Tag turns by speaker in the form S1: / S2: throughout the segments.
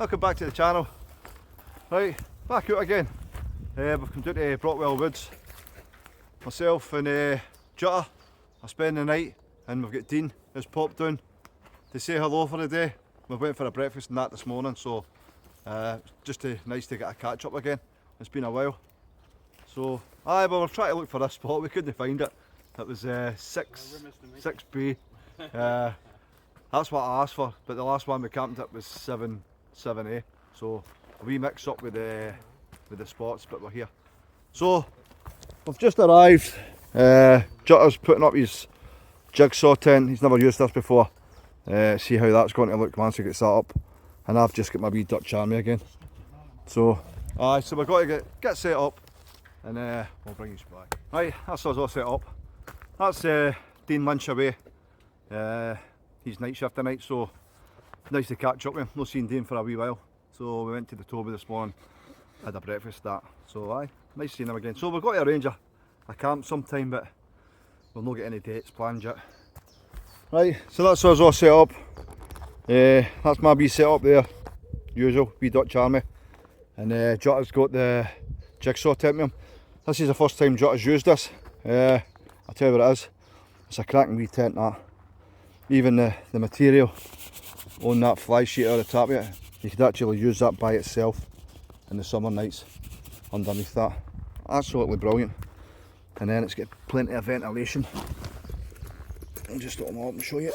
S1: welcome back to the channel. Right, back out again. We've come down to Brockwell Woods. Myself and Jutta are spending the night, and we've got Dean who's popped down to say hello for the day. We went for a breakfast and that this morning, so just nice to get a catch up again. It's been a while. So, we were trying to look for this spot, we couldn't find it. It was 6B. That's what I asked for, but the last one we camped at was 7A. So a wee mix up with the spots, but we're here. So we've just arrived. Jutta's putting up his jigsaw tent. He's never used this before. See how that's going to look once he gets that up. And I've just got my wee Dutch army again. So so we've got to get set up, and we'll bring you back. Right, that's us all set up. That's Dean lunch away. He's night shift tonight, so nice to catch up with him. Not seen Dean for a wee while, so we went to the Toby this morning, had a breakfast. So nice seeing him again. So we've got to arrange a camp sometime, but we'll not get any dates planned yet. Right, so that's us all set up. That's my wee set up there, usual wee Dutch army, and Jutta's got the jigsaw tent with him. This is the first time Jutta's used this. I'll tell you what it is. It's a cracking wee tent, that. Even the material on that fly sheet out of the top of it, you could actually use that by itself in the summer nights underneath that. Absolutely brilliant. And then it's got plenty of ventilation. I'll just open it up and show you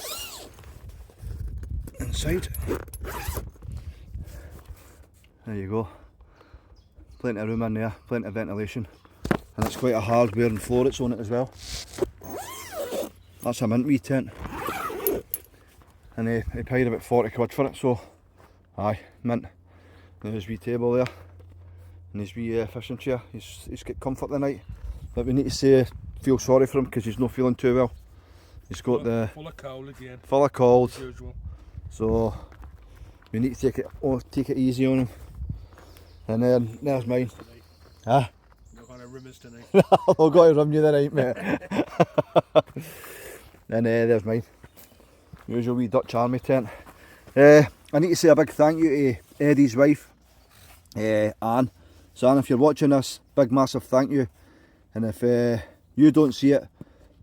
S1: inside. There you go. Plenty of room in there, plenty of ventilation. And it's quite a hard wearing floor it's on it as well. That's a mint wee tent. And he paid about 40 quid for it, so mint. There's his wee table there, and his wee fishing chair. He's got comfort tonight, but we need to feel sorry for him because he's not feeling too well. He's got
S2: full of cold again.
S1: Full of cold.
S2: As usual. So
S1: we need to take it easy on him. And then there's mine.
S2: You're gonna rim us tonight.
S1: I've got to rim you tonight, mate. And there's mine. Usual wee Dutch army tent. I need to say a big thank you to Eddie's wife, Anne. So Anne, if you're watching this, big massive thank you. And if you don't see it,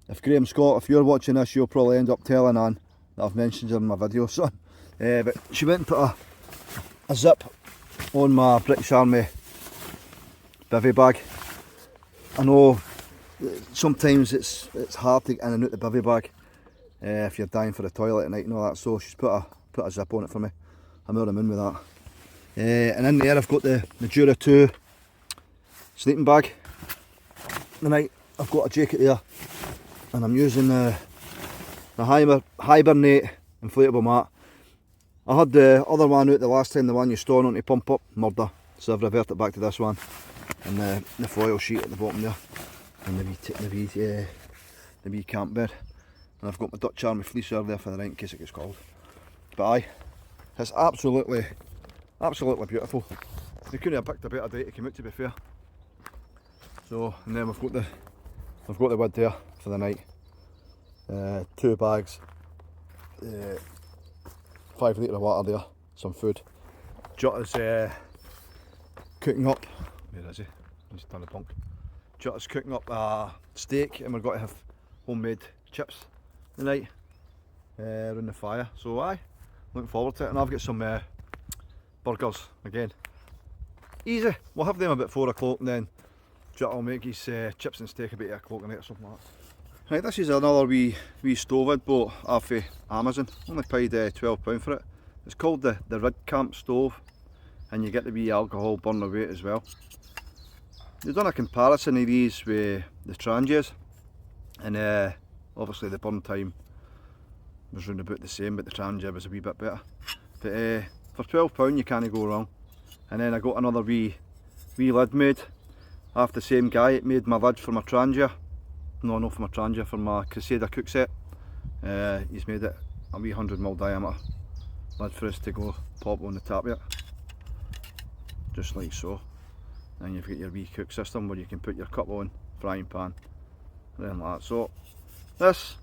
S1: if Graham Scott, if you're watching this, you'll probably end up telling Anne that I've mentioned her in my video, son. But she went and put a zip on my British Army bivvy bag. I know sometimes it's hard to get in and out the bivvy bag. If you're dying for the toilet at night and all that, so she's put a zip on it for me. I'm out of the moon with that. And in there I've got the Jura 2 sleeping bag. Tonight I've got a jacket there, and I'm using the Hibernate inflatable mat. I had the other one out the last time, the one you store on to pump up, murder, so I've reverted back to this one. And the foil sheet at the bottom there, and the wee camp bed. And I've got my Dutch Army fleece over there for the night in case it gets cold. But it's absolutely beautiful. We couldn't have picked a better day to come out, to be fair. So, and then we've got the wood there for the night. 2 bags, 5 litre of water there, some food. Jutta's cooking up. Where is he? He's done a bunk. Jutta's cooking up a steak, and we've got to have homemade chips tonight around the fire. So looking forward to it. And I've got some burgers again. Easy. We'll have them about 4 o'clock, and then Jutta will make his chips and steak about 8 o'clock at night or something like that. Right, this is another wee stove I'd bought off Amazon. Only paid £12 for it. It's called the Wildcamp stove, and you get the wee alcohol burner weight as well. They've done a comparison of these with the Trangias, and obviously the burn time was round about the same, but the Trangia was a wee bit better. But for £12 you can't go wrong. And then I got another wee lid made off the same guy. It made my lid for my Trangia. No, not for my Trangia, for my Crusader cook set. He's made it a wee 100mm diameter lid for us to go pop on the top of it. Just like so. And you've got your wee cook system where you can put your cup on, frying pan, and like that. So this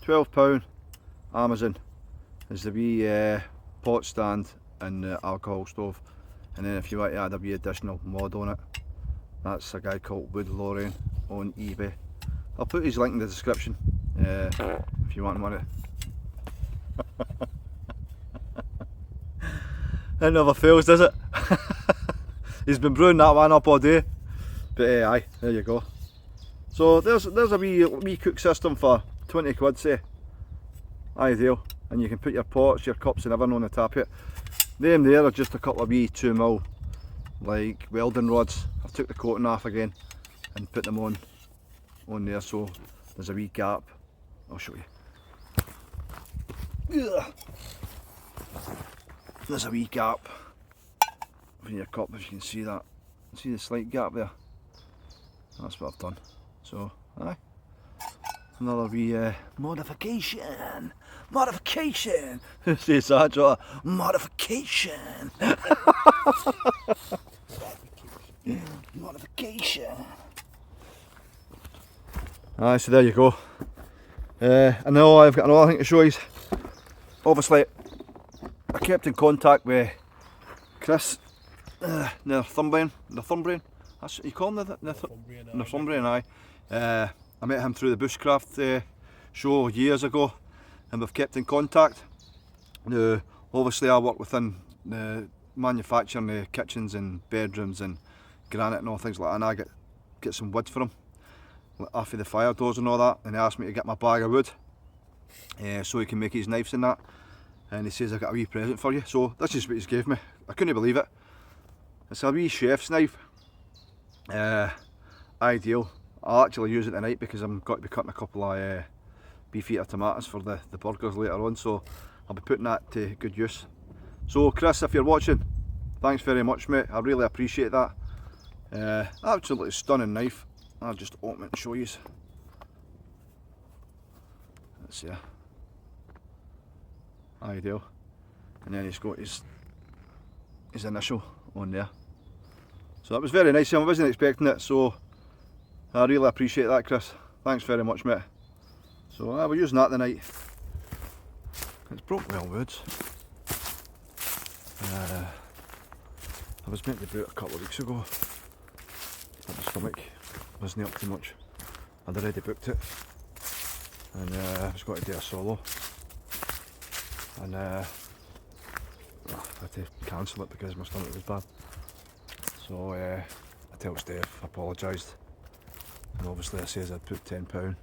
S1: £12 Amazon is the wee pot stand and the alcohol stove. And then if you want to add a wee additional mod on it, that's a guy called Wood Lorraine on eBay. I'll put his link in the description if you want one of. It never fails, does it? He's been brewing that one up all day. But aye, there you go. So there's a wee cook system for 20 quid, say. Ideal. And you can put your pots, your cups and everything on the top of it. Them there are just a couple of wee 2mm like welding rods. I've took the coating off again and put them on there, so there's a wee gap. I'll show you. Ugh. There's a wee gap in your cup, if you can see that. See the slight gap there? That's what I've done. So, aye. Another wee modification. Modification! Who says that, Jota? Modification! Modification! Aye, so there you go. I know I've got another thing to show you. Obviously, I kept in contact with Chris, Northumbrian. That's what you call him, Northumbrian, aye. I met him through the bushcraft show years ago, and we've kept in contact. Obviously I work within manufacturing the kitchens and bedrooms and granite and all things like that, and I get some wood for him, off of the fire doors and all that, and he asked me to get my bag of wood so he can make his knives and that. And he says, I've got a wee present for you. So that's just what he's gave me. I couldn't believe it. It's a wee chef's knife. Ideal. I'll actually use it tonight because I'm got to be cutting a couple of beef eater tomatoes for the burgers later on. So I'll be putting that to good use. So Chris, if you're watching, thanks very much, mate. I really appreciate that. Absolutely stunning knife. I'll just open it and show you. Let's see. Ideal. And then he's got his initial on there. So that was very nice. I wasn't expecting it, so I really appreciate that, Chris. Thanks very much, mate. So we're using that tonight. It's Brockwell woods. I was meant to brew it a couple of weeks ago, but my stomach wasn't up too much. I'd already booked it, and I was going to do a solo. And I had to cancel it because my stomach was bad. So I tell Steph, I apologised, and obviously I says I'd put £10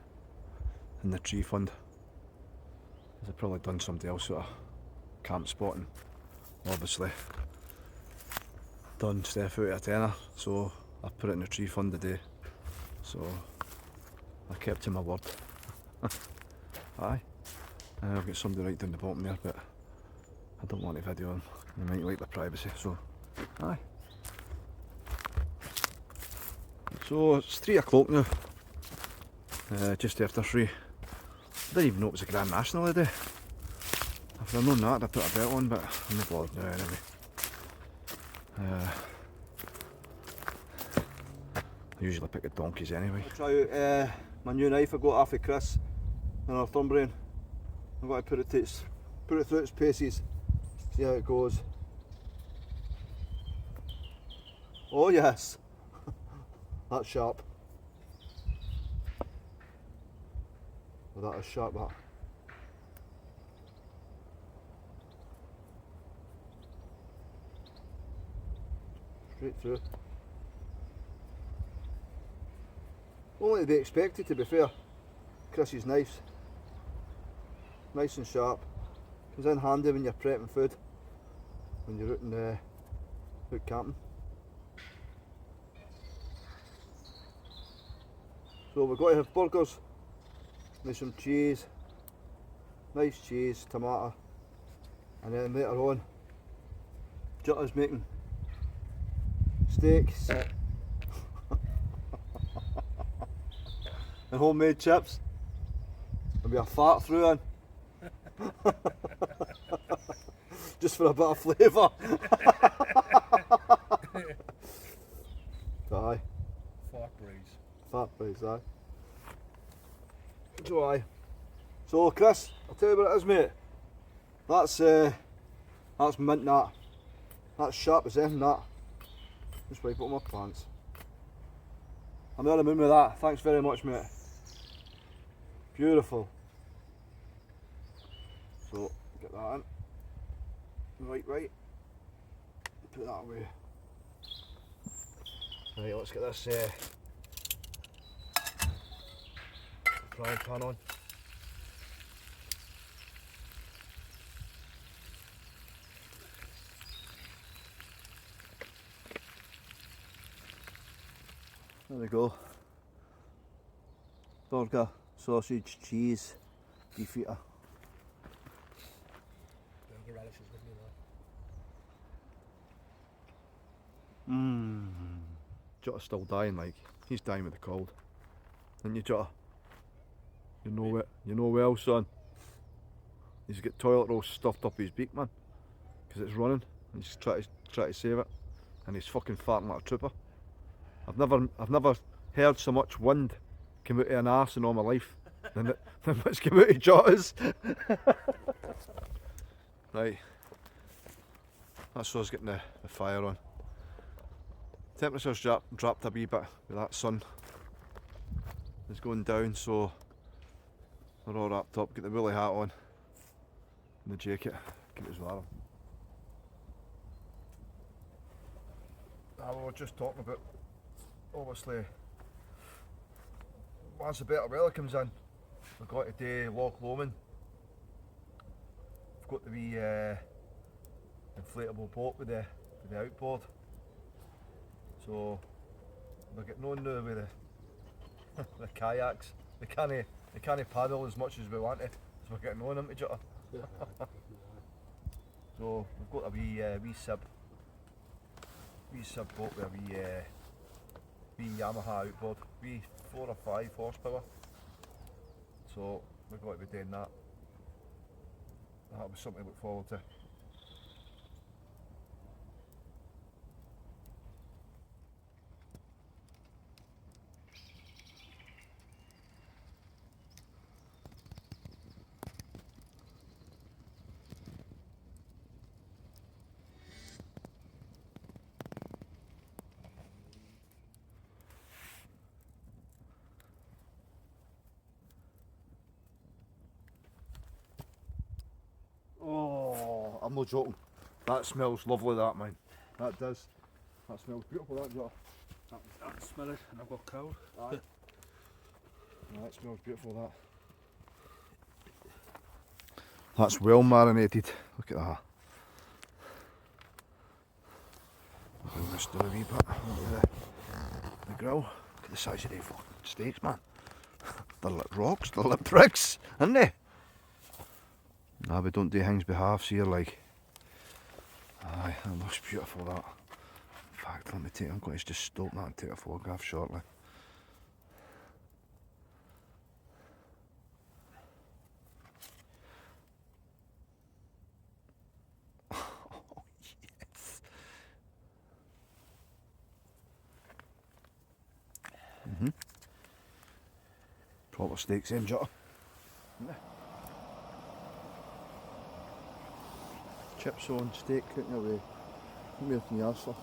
S1: in the tree fund. I'd probably done somebody else sort of camp spotting. Obviously done Steph out of a tenner, so I put it in the tree fund today. So I kept to my word. Aye. I've got somebody right down the bottom there, but I don't want to video them. They might like the privacy, so aye. So it's 3 o'clock now, just after 3. I didn't even know it was a Grand National today. If I'd known that, I'd put a bet on, but I'm not bothered now anyway. I usually pick the donkeys anyway. I'll try out my new knife I got off of Chris in Northumbrian. I'm going to put it through its paces, see how it goes. Oh yes, that's sharp. Well, that is sharp, that. Straight through. Only to be expected, to be fair. Chris's knives. Nice and sharp. Comes in handy when you're prepping food, when you're out camping. So we're going to have burgers, with some cheese, nice cheese, tomato, and then later on, Jutta's making steaks and homemade chips. There'll be a fart through in. Just for a bit of flavour. Aye. Fat breeze, aye. So aye. So Chris, I'll tell you what it is, mate. That's mint that. That's sharp as anything, that. Just wipe it on my pants. I'm on the moon with that. Thanks very much, mate. Beautiful. So, get that in. Right. Put that away. Right, let's get this frying pan on. There we go. Burger, sausage, cheese, beef eater.
S2: Burger relishes with me now.
S1: Jutta's still dying, like. He's dying with the cold. Isn't you, Jutta? You know it. You know well, son. He's got toilet roll stuffed up his beak, man. Because it's running. And he's trying to save it. And he's fucking farting like a trooper. I've never heard so much wind come out of an arse in all my life than what's come out of Jutta's. Right. That's us getting the fire on. Temperature's dropped a wee bit with that sun. It's going down, so we're all wrapped up. Get the woolly hat on and the jacket. Keep us warm. We were just talking about, obviously, once the better weather comes in, we've got to do Loch Lomond. We've got the wee inflatable boat with the outboard. So we're getting on now with the kayaks. They can't paddle as much as we want to, so we're getting on them to Jutta. So we've got a wee sib boat with a wee Yamaha outboard, wee 4 or 5 horsepower. So we're going to be doing that. That'll be something to look forward to. Oh, I'm not joking. That smells lovely, that, man. That does. That smells beautiful, that, Jutta.
S2: I can smell it and I've got cold.
S1: Aye. That smells beautiful, that. That's well marinated. Look at that. I'll just do a wee bit onto the grill. Look at the size of these fucking steaks, man. They're like rocks, they're like bricks, aren't they? Nah, we don't do things by halves here, like. Aye, that looks beautiful, that. In fact, let me take, I'm going to just stop that and take a photograph shortly. Oh, yes. Proper steaks in, Jutta. Chips on, steak cooking away. What more can you ask for?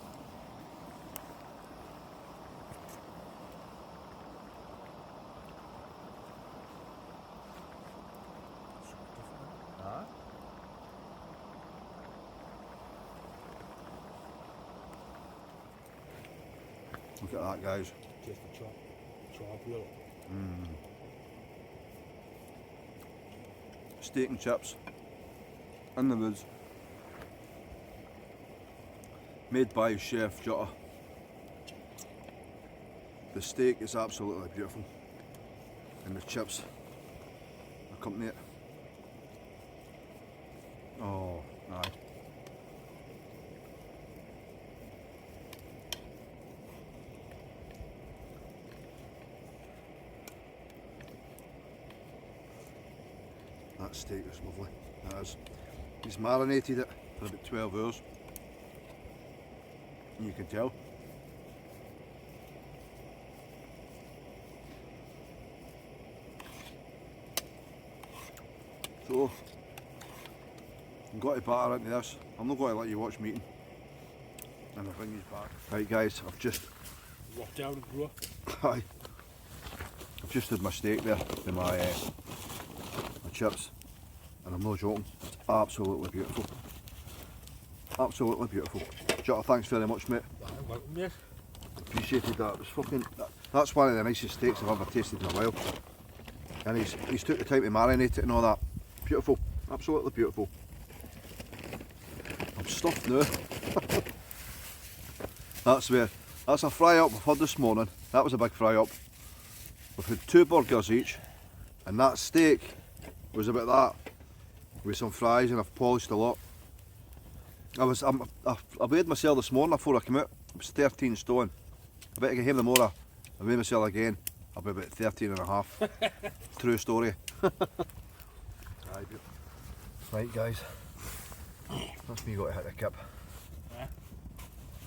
S1: Ah. Look at that, guys.
S2: Just a chop really.
S1: Steak and chips in the woods. Made by Chef Jutta. The steak is absolutely beautiful, and the chips accompany it. Oh, aye. That steak is lovely. It is. He's marinated it for about 12 hours. And you can tell. So, I'm going to batter into this. I'm not going to let you watch me eating. And I'll bring these back. Right guys, I've just
S2: Rock down and grow.
S1: I've just had my steak there with my chips, and I'm not joking, it's absolutely beautiful. Absolutely beautiful. Jutta, thanks very much mate.
S2: Welcome mate.
S1: Appreciated that. It was fucking, that's one of the nicest steaks I've ever tasted in a while. And he's took the time to marinate it and all that. Beautiful, absolutely beautiful. I'm stuffed now. That's a fry up we've had this morning. That was a big fry up. We've had 2 burgers each, and that steak was about that, with some fries, and I've polished a lot. I weighed myself this morning before I came out. It was 13 stone. I bet I can hear the more I weigh myself again. I'll be about 13 and a half. True story. Right guys, that's me got to hit the kip.
S2: Yeah.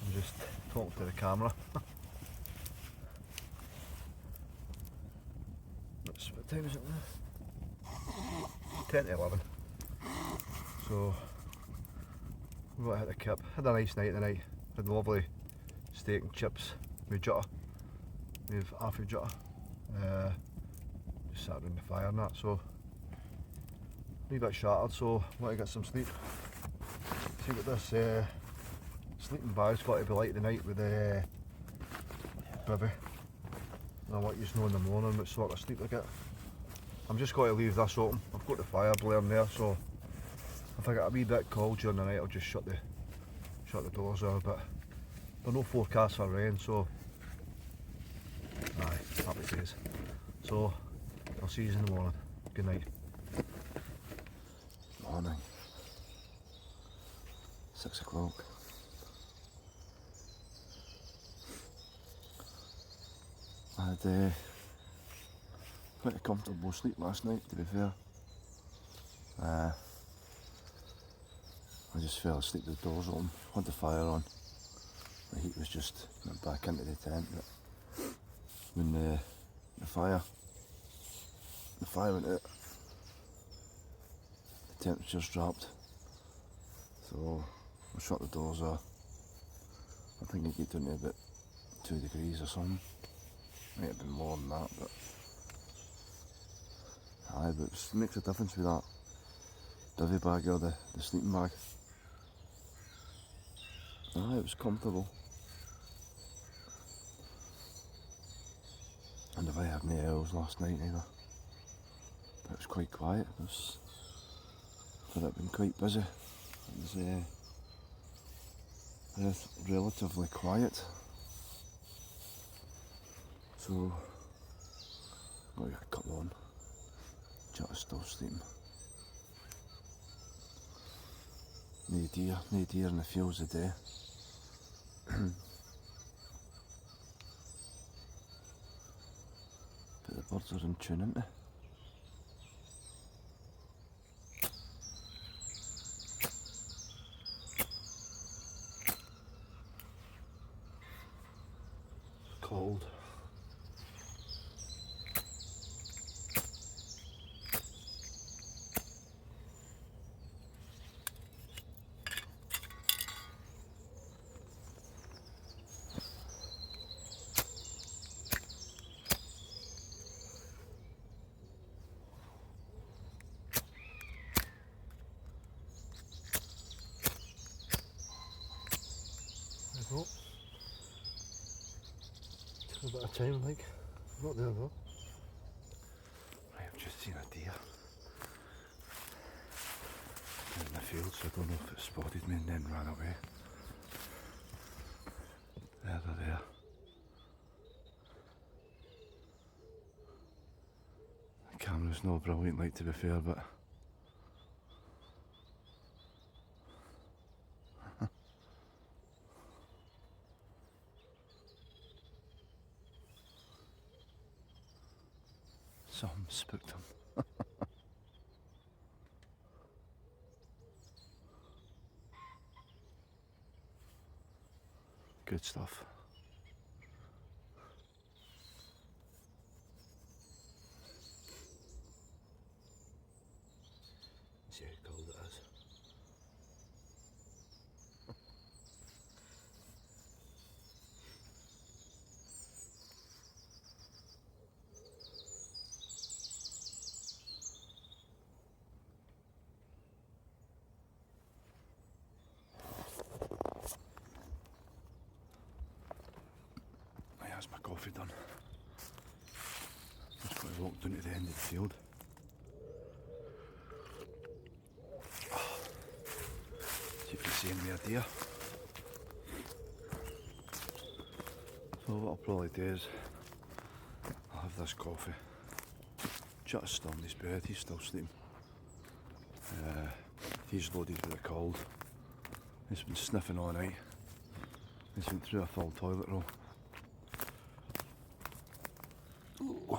S1: I'm just talking to the camera. What time is it now? 10 to 11. So we've got to hit the kip. Had a nice night tonight. Had lovely steak and chips with jutta. With half of jutta. Just sat around the fire and that, so a wee bit shattered, so I want to get some sleep. See what this sleeping bag's got to be like tonight with the bivvy. I want you to know in the morning what sort of sleep I get. I'm just going to leave this open. I've got the fire blaring there, so if I get a wee bit cold during the night I'll just shut the doors out, but there's no forecast for rain, so aye, happy days. So I'll see you in the morning. Good night. Morning. 6 o'clock. I had quite a comfortable sleep last night, to be fair. I just fell asleep with the doors open, had the fire on. The heat was just went back into the tent, but when the fire went out, the temperature's dropped. So I shut the doors off. I think it got down to about 2 degrees or something. Might have been more than that, but aye, but it makes a difference with that bivvy bag or the sleeping bag. Aye, it was comfortable. And if I had any owls last night either. But it was quite quiet. It was, but it had been quite busy. It was relatively quiet. So I'll get a couple on. Jutta's still sleeping. No deer in the fields today. But the birds are in tune, aren't they? It's cold. There we go. Took a bit of time, like. Not there though. Right, I've just seen a deer in the field, so I don't know if it spotted me and then ran away. There, they're there. The camera's not brilliant, like, to be fair, but something spooked him. Good stuff. See how cold it is. That's my coffee done. Just got to walk down to the end of the field. See if you can see him there, dear. So what I'll probably do is I'll have this coffee. Jutta's still in his bed, he's still sleeping. He's loaded with a cold. He's been sniffing all night. He's been through a full toilet roll. Ooh.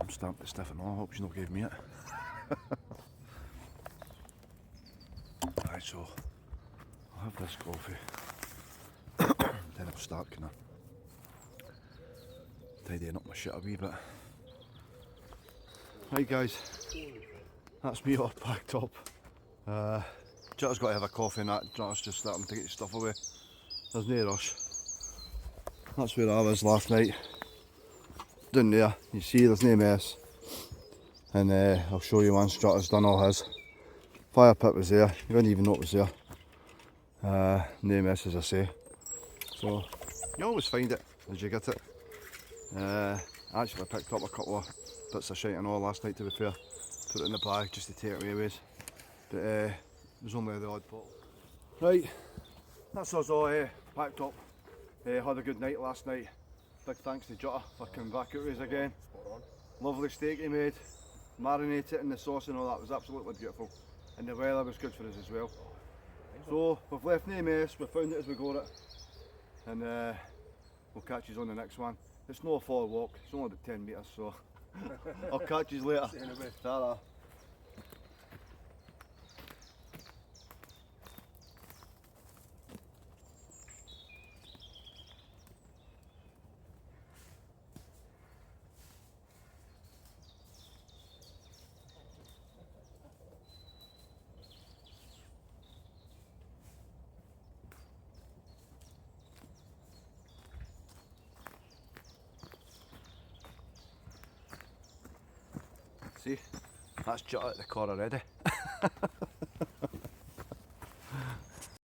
S1: I'm starting to sniff it now, I hope she's not gave me it. Right, so I'll have this coffee. Then I'll start kind of tidying up my shit a wee bit. Right guys, that's me all packed up. Jutta's got to have a coffee and that. Jutta's just starting to get his stuff away. There's no rush. That's where I was last night. Down there, you see there's no mess. And I'll show you once Jutta's done all his. Fire pit was there, you didn't even know it was there. No mess as I say. So, you always find it as you get it. I actually picked up a couple of bits of shite and all last night to be fair. Put it in the bag just to take it away with. But there's only the odd bottle. Right, that's us all packed up. Had a good night last night. Big thanks to Jutta for coming back out with us again. Lovely steak he made. Marinated it in the sauce and all that, was absolutely beautiful. And the weather was good for us as well. So we've left no mess, we found it as we got it. And we'll catch you on the next one. It's not a far walk, it's only about 10 metres, so I'll catch you later. Ta-ra. See, that's Jutta at the car already.